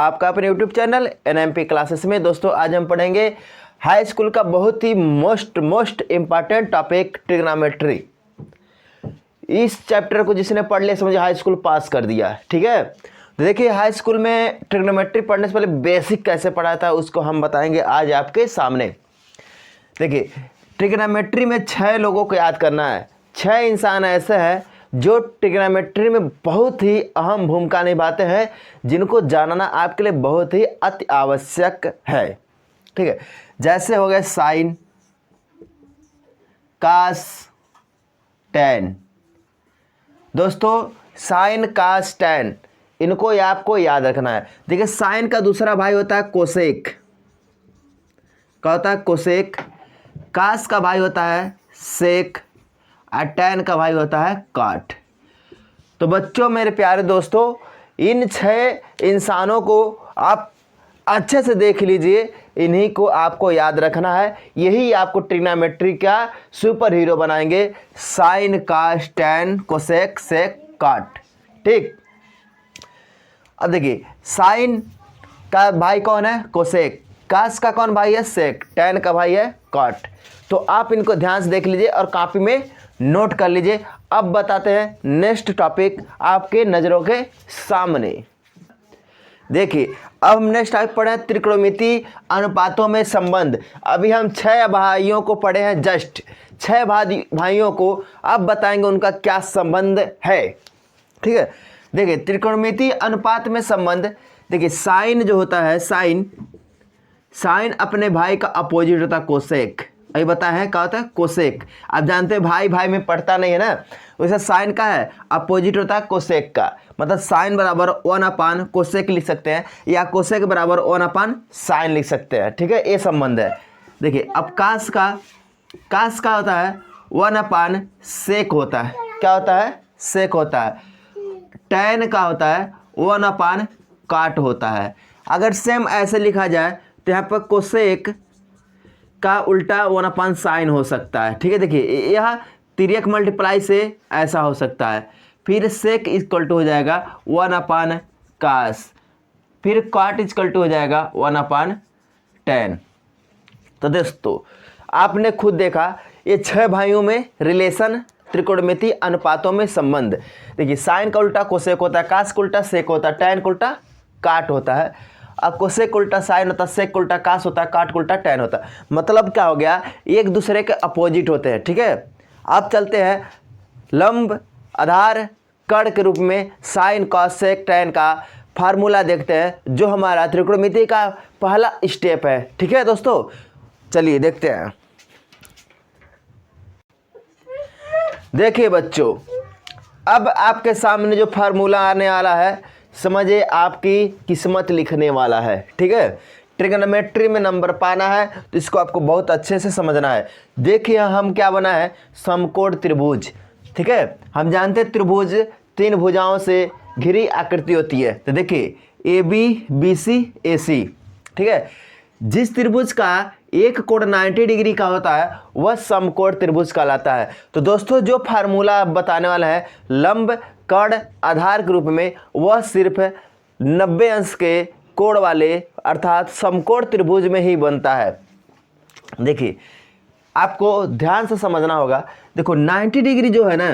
आपका अपने YouTube channel NMP classes में। दोस्तों आज हम पढ़ेंगे हाई स्कूल का बहुत ही मोस्ट इम्पॉर्टेंट टॉपिक ट्रिग्नोमेट्री। इस चैप्टर को जिसने पढ़ लिया समझे हाई स्कूल पास कर दिया। ठीक है, तो देखिए हाई स्कूल में ट्रिग्नोमेट्री पढ़ने से पहले बेसिक कैसे पढ़ा था उसको हम बताएंगे आज आपके सामने। देखिए ट्रिग्नोमेट्री में 6 लोगों को याद करना है। 6 इंसान ऐसे हैं जो ट्रिग्नोमेट्री में बहुत ही अहम भूमिका निभाते हैं, जिनको जानना आपके लिए बहुत ही अति आवश्यक है। ठीक है, जैसे हो गए साइन, कास, टैन। दोस्तों साइन, कास, टैन इनको आपको याद रखना है। देखिए साइन का दूसरा भाई होता है कोसेक। क्या होता है? कोसेक। कास का भाई होता है सेक और टैन का भाई होता है काट। तो बच्चों मेरे प्यारे दोस्तों, इन 6 इंसानों को आप अच्छे से देख लीजिए, इन्हीं को आपको याद रखना है। यही आपको ट्रिग्नोमेट्री का सुपर हीरो बनाएंगे। साइन, कास, टैन, कोसेक, सेक, काट। ठीक, अब देखिए साइन का भाई कौन है? कोसेक। कास का कौन भाई है? सेक। टैन का भाई है काट। तो आप इनको ध्यान से देख लीजिए और कॉपी में नोट कर लीजिए। अब बताते हैं नेक्स्ट टॉपिक आपके नज़रों के सामने। देखिए अब हम नेक्स्ट टॉपिक पढ़े हैं त्रिकोणमितीय अनुपातों में संबंध। अभी हम 6 भाइयों को पढ़े हैं, जस्ट 6 भाइयों को अब बताएंगे उनका क्या संबंध है। ठीक है, देखिए त्रिकोणमितीय अनुपात में संबंध। देखिए साइन जो होता है, साइन अपने भाई का अपोजिट होता है कोसेक। अभी बताया है क्या होता है? कोसेक। आप जानते हैं भाई भाई में पढ़ता नहीं है ना, वैसे साइन का है अपोजिट होता है कोसेक का। मतलब साइन बराबर 1 कोसेक लिख सकते हैं, या कोसेक बराबर 1 साइन लिख सकते हैं। ठीक है, ये संबंध है। देखिए अब कास का होता है 1 सेक होता है। क्या होता है? सेक होता है। टैन का होता है 1 काट होता है। अगर सेम ऐसे लिखा जाए तो यहाँ पर कोसेक का उल्टा 1 साइन हो सकता है। ठीक है, देखिए यह तिर्यक मल्टीप्लाई से ऐसा हो सकता है। फिर सेक इक्वल टू हो जाएगा 1 कास, फिर काट इक्वल टू हो जाएगा 1 टैन। तो दोस्तों आपने खुद देखा ये 6 भाइयों में रिलेशन, त्रिकोणमितीय अनुपातों में संबंध। देखिए साइन का उल्टा कोसेक होता है, कास का उल्टा सेक होता है, टैन का उल्टा काट होता है। अब कोसेक उल्टा साइन होता है, सेक उल्टा कास होता है, काट उल्टा टैन होता है। मतलब क्या हो गया? एक दूसरे के अपोजिट होते हैं। ठीक है, अब चलते हैं लंब, आधार, कर्ण के रूप में साइन, कॉस, सेक, टैन का फार्मूला देखते हैं, जो हमारा त्रिकोणमिति का पहला स्टेप है। ठीक है दोस्तों, चलिए देखते हैं। देखिए बच्चों, अब आपके सामने जो फार्मूला आने वाला है समझिए आपकी किस्मत लिखने वाला है। ठीक है, ट्रिग्नोमेट्री में नंबर पाना है तो इसको आपको बहुत अच्छे से समझना है। देखिए हम क्या बना है? समकोण त्रिभुज। ठीक है, हम जानते हैं त्रिभुज 3 भुजाओं से घिरी आकृति होती है। तो देखिए AB, BC, AC। ठीक है, जिस त्रिभुज का एक कोण 90 डिग्री का होता है वह समकोण त्रिभुज कहलाता है। तो दोस्तों जो फार्मूला बताने वाला है लंब, कर्ण, आधार के रूप में, वह सिर्फ 90 अंश के कोण वाले अर्थात समकोण त्रिभुज में ही बनता है। देखिए आपको ध्यान से समझना होगा। देखो 90 डिग्री जो है ना,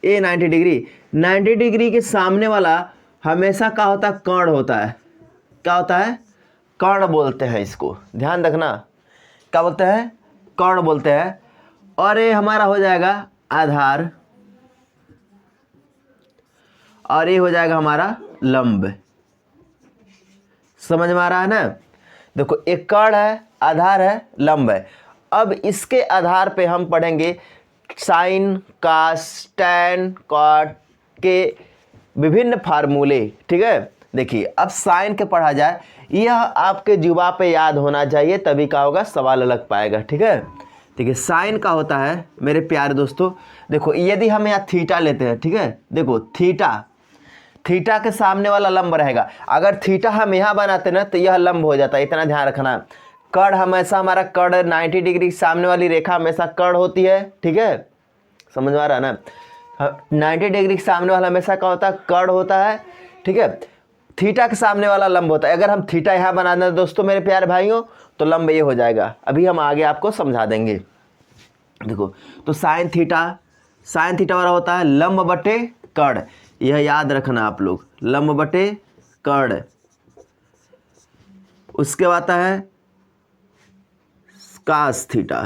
ये 90 डिग्री के सामने वाला हमेशा क्या होता है? कर्ण होता है। क्या होता है? कर्ण बोलते हैं इसको, ध्यान रखना। क्या बोलते हैं? कर्ण बोलते हैं। और ये हमारा हो जाएगा आधार, और ये हो जाएगा हमारा लंब। समझ में आ रहा है ना? देखो एक कर्ण है, आधार है, लंब है। अब इसके आधार पे हम पढ़ेंगे साइन, कास, टैन, कॉट के विभिन्न फार्मूले। ठीक है, देखिए अब साइन के पढ़ा जाए, यह आपके जुबा पे याद होना चाहिए, तभी क्या होगा? सवाल लग पाएगा। ठीक है, देखिए साइन का होता है मेरे प्यारे दोस्तों, देखो यदि हम यहाँ थीटा लेते हैं, ठीक है, देखो थीटा के सामने वाला लंब रहेगा। अगर थीटा हम यहाँ बनाते ना तो यह लंब हो जाता है, इतना ध्यान रखना। कर्ण हमेशा हमारा 90 डिग्री सामने वाली रेखा हमेशा कर्ण होती है। ठीक है, समझ में आ रहा है ना? 90 डिग्री सामने वाला हमेशा क्या होता है? कर्ण होता है। ठीक है, थीटा के सामने वाला लंब होता है। अगर हम थीटा यहाँ बना दें दोस्तों मेरे प्यारे भाइयों, तो लंब ये हो जाएगा। अभी हम आगे आपको समझा देंगे। देखो, तो साइन थीटा वाला होता है लंब बटे कर्ण, यह याद रखना आप लोग, लंब बटे कर्ण। उसके बाद आता है कास थीटा।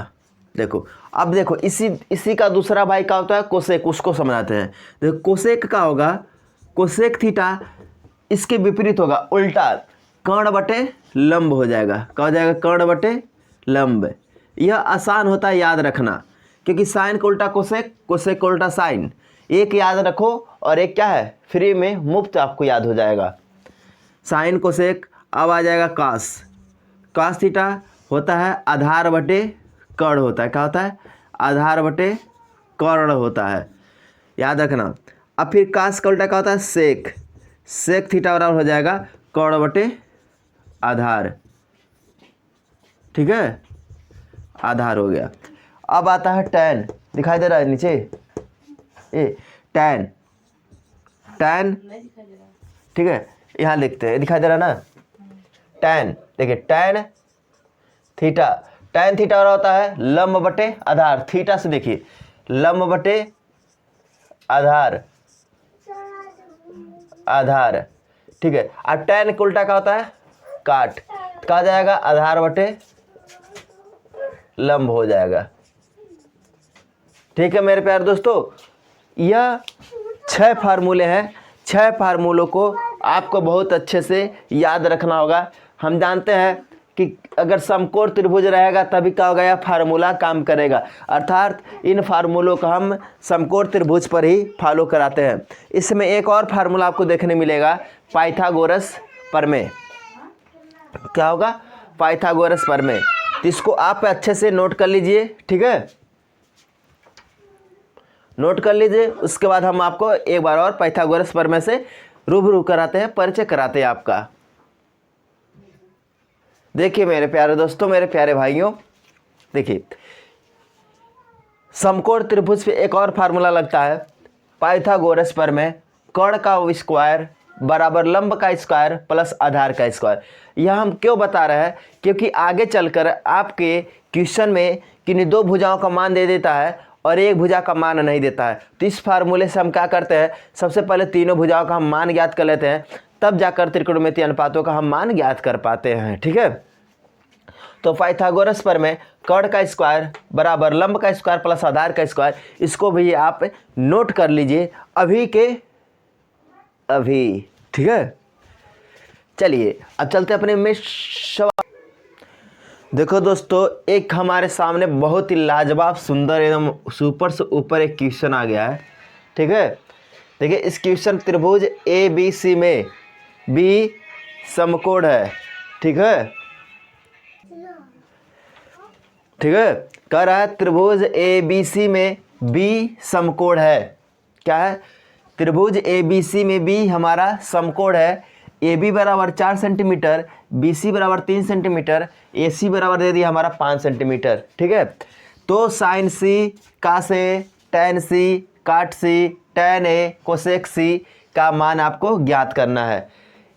देखो, अब देखो इसी का दूसरा भाई क्या होता है कोसेक, उसको समझाते हैं। देखो कोसेक का होगा, कोसेक थीटा इसके विपरीत होगा, उल्टा कर्ण बटे लंब हो जाएगा। क्या हो जाएगा? कर्ण बटे लंब। यह आसान होता है याद रखना, क्योंकि साइन का उल्टा कोसेक, कोसेक का उल्टा साइन। एक याद रखो और एक क्या है फ्री में मुफ्त आपको याद हो जाएगा। Sine cosec. अब आ जाएगा कास थीटा होता है आधार बटे कर्ण होता है। क्या होता है? आधार बटे कर्ण होता है, याद रखना। अब फिर कास का उल्टा क्या होता है? सेक थीटा बराबर हो जाएगा कर्ण बटे आधार। ठीक है, आधार हो गया। अब आता है टैन, दिखाई दे रहा है नीचे टैन, ठीक है, यहाँ लिखते हैं, दिखाई दे रहा है ना टैन। देखिए टैन थीटा बराबर होता है लंब बटे आधार। थीटा से देखिए लंब बटे आधार, ठीक है। और टैन का उल्टा क्या होता है? काट। कहा जाएगा आधार बटे लंब हो जाएगा। ठीक है मेरे प्यारे दोस्तों, यह 6 फार्मूले हैं। 6 फार्मूलों को आपको बहुत अच्छे से याद रखना होगा। हम जानते हैं कि अगर समकोण त्रिभुज रहेगा तभी क्या होगा? यह फार्मूला काम करेगा। अर्थात इन फार्मूलों को हम समकोण त्रिभुज पर ही फॉलो कराते हैं। इसमें एक और फार्मूला आपको देखने मिलेगा पाइथागोरस प्रमेय। क्या होगा? पाइथागोरस प्रमेय। तो इसको आप अच्छे से नोट कर लीजिए, ठीक है, नोट कर लीजिए। उसके बाद हम आपको एक बार और पाइथागोरस प्रमेय से रूबरू कराते हैं, परिचय कराते हैं आपका। देखिए मेरे प्यारे दोस्तों, मेरे प्यारे भाइयों, देखिए समकोण त्रिभुज पे एक और फार्मूला लगता है पाइथागोरस प्रमेय। कर्ण का स्क्वायर बराबर लंब का स्क्वायर प्लस आधार का स्क्वायर। यह हम क्यों बता रहे हैं? क्योंकि आगे चलकर आपके क्वेश्चन में किन्हीं 2 भुजाओं का मान दे देता है और एक भुजा का मान नहीं देता है। तो इस फार्मूले से हम क्या करते हैं, सबसे पहले तीनों भुजाओं का हम मान ज्ञात कर लेते हैं, तब जाकर त्रिकोणमितीय अनुपातों का हम मान ज्ञात कर पाते हैं। ठीक है, तो पाइथागोरस प्रमेय कर्ण का स्क्वायर बराबर लंब का स्क्वायर प्लस आधार का स्क्वायर, इसको भी आप नोट कर लीजिए अभी के अभी। ठीक है, चलिए अब चलते अपने में सवाल। देखो दोस्तों, एक हमारे सामने बहुत ही लाजवाब सुंदर एकदम सुपर से ऊपर एक क्वेश्चन आ गया है। ठीक है, देखिए इस क्वेश्चन त्रिभुज ABC में B समकोण है। ठीक है, ठीक है, कह रहा है त्रिभुज ABC में B समकोण है। क्या है? त्रिभुज ABC में B हमारा समकोण है। AB बराबर 4 सेंटीमीटर, BC बराबर 3 सेंटीमीटर, AC बराबर दे दिया हमारा 5 सेंटीमीटर। ठीक है, तो sine C, cos A, tan C, cot C, tan A, cosec C का मान आपको ज्ञात करना है।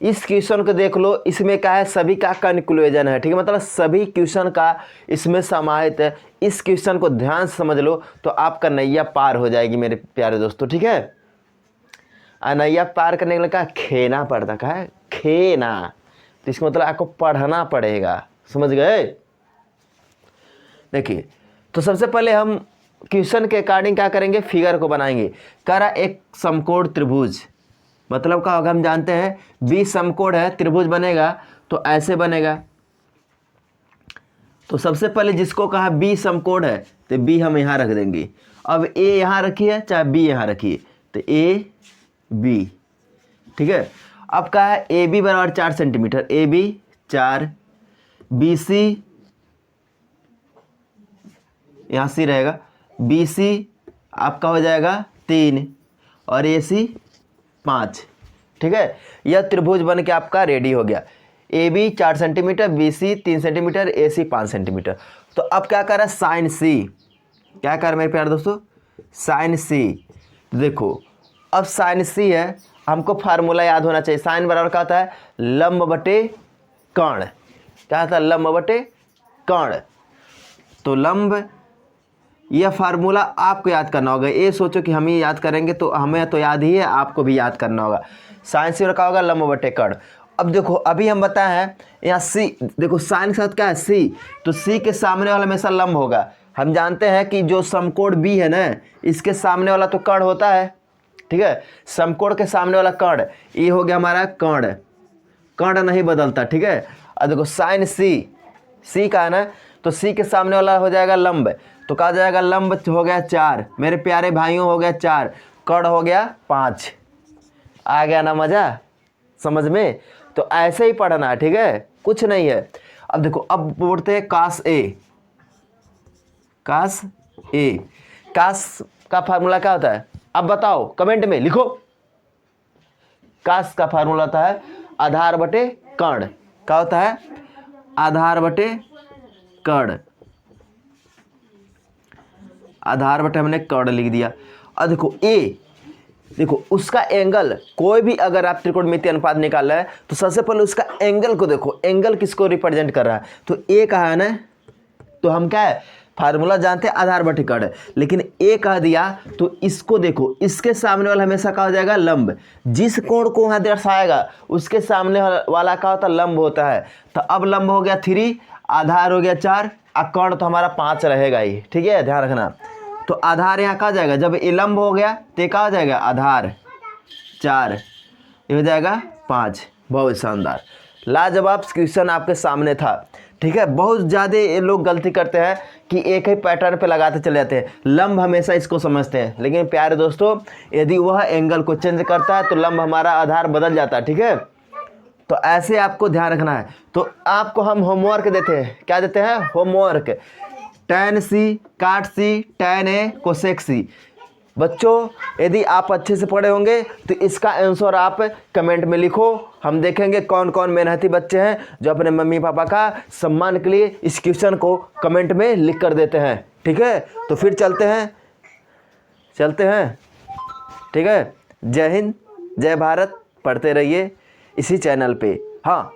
इस क्वेश्चन को देख लो, इसमें क्या है, सभी का कंक्लूजन है। ठीक है, मतलब सभी क्वेश्चन का इसमें समाहित है। इस क्वेश्चन को ध्यान से समझ लो तो आपका नैया पार हो जाएगी मेरे प्यारे दोस्तों। ठीक है, नैया पार करने के लिए क्या खेना पड़ता है, खेना, तो इसका मतलब आपको पढ़ना पड़ेगा। समझ गए? देखिए, तो सबसे पहले हम क्वेश्चन के अकॉर्डिंग क्या करेंगे, फिगर को बनाएंगे। कह रहा एक समकोण त्रिभुज, मतलब क्या होगा, हम जानते हैं B समकोण है, त्रिभुज बनेगा तो ऐसे बनेगा। तो सबसे पहले जिसको कहा B समकोण है तो B हम यहाँ रख देंगे। अब A यहाँ रखिए चाहे B यहाँ रखिए, तो A B। ठीक है, अब कहा है AB बराबर 4 सेंटीमीटर, AB 4, BC यहाँ C रहेगा, BC आपका हो जाएगा 3 और AC 5। ठीक है, यह त्रिभुज बन के आपका रेडी हो गया। AB 4 centimetre, BC 3 centimetre, AC 5 centimetre. तो अब क्या कर रहा है, साइन C, क्या कर मेरे प्यारे दोस्तों, साइन C। देखो अब साइन C है, हमको फार्मूला याद होना चाहिए। साइन बराबर क्या होता है, लंब बटे कर्ण। क्या होता है, लंब बटे कर्ण। तो लंब, यह फार्मूला आपको याद करना होगा। ये सोचो कि हम ही याद करेंगे तो हमें तो याद ही है, आपको भी याद करना होगा। साइन से क्या होगा, लंब बटे कर्ण। अब देखो अभी हम बताए हैं यहाँ सी, देखो साइन के साथ क्या है सी, तो सी के सामने वाला हमेशा लंब होगा। हम जानते हैं कि जो समकोण बी है ना, इसके सामने वाला तो कर्ण होता है, ठीक है। समकोण के सामने वाला कर्ण, ये हो गया हमारा कर्ण, कर्ण नहीं बदलता, ठीक है। अब देखो साइन सी, सी का है ना, तो सी के सामने वाला हो जाएगा लंब, तो कहा जाएगा लंब हो गया 4, मेरे प्यारे भाइयों हो गया 4, कर्ण हो गया 5। आ गया ना मजा समझ में। तो ऐसे ही पढ़ना है, ठीक है, कुछ नहीं है। अब देखो अब बोलते हैं कास ए, कास ए, कास का फार्मूला क्या होता है, अब बताओ कमेंट में लिखो। कास का फार्मूला होता है आधार बटे कर्ण। क्या होता है, आधार बटे कर्ण, आधार बटे हमने कर्ण लिख दिया। अब देखो ए, देखो उसका एंगल, कोई भी अगर आप त्रिकोणमितीय अनुपात निकाल रहे हैं तो सबसे पहले उसका एंगल को देखो, एंगल किसको रिप्रेजेंट कर रहा है, तो ए कहा है ना, तो हम क्या है फार्मूला जानते हैं आधार बटे कर्ण, लेकिन ए कह दिया तो इसको देखो, इसके सामने वाला हमेशा क्या हो जाएगा लंब, जिस कोण को वहाँ दर्शाएगा उसके सामने वाला क्या होता है लंब होता है। तो अब लंब हो गया 3, आधार हो गया 4, और कर्ण तो हमारा 5 रहेगा ही, ठीक है, ध्यान रखना। तो आधार यहाँ कहा जाएगा, जब ये लंब हो गया तो कहा जाएगा आधार 4, ये हो जाएगा 5। बहुत शानदार, लाजवाब क्वेश्चन आपके सामने था, ठीक है। बहुत ज़्यादा ये लोग गलती करते हैं कि एक ही पैटर्न पे लगाते चले जाते हैं, लंब हमेशा इसको समझते हैं, लेकिन प्यारे दोस्तों यदि वह एंगल को चेंज करता है तो लंब हमारा आधार बदल जाता है, ठीक है। तो ऐसे आपको ध्यान रखना है। तो आपको हम होमवर्क देते हैं, क्या देते हैं, होमवर्क, tan सी, काट सी, tan ए, कोसेक सी। बच्चों यदि आप अच्छे से पढ़े होंगे तो इसका आंसर आप कमेंट में लिखो। हम देखेंगे कौन कौन मेहनती बच्चे हैं जो अपने मम्मी पापा का सम्मान के लिए इस क्वेश्चन को कमेंट में लिख कर देते हैं, ठीक है। तो फिर चलते हैं, ठीक है। जय हिंद, जय भारत, पढ़ते रहिए इसी चैनल पे। हाँ,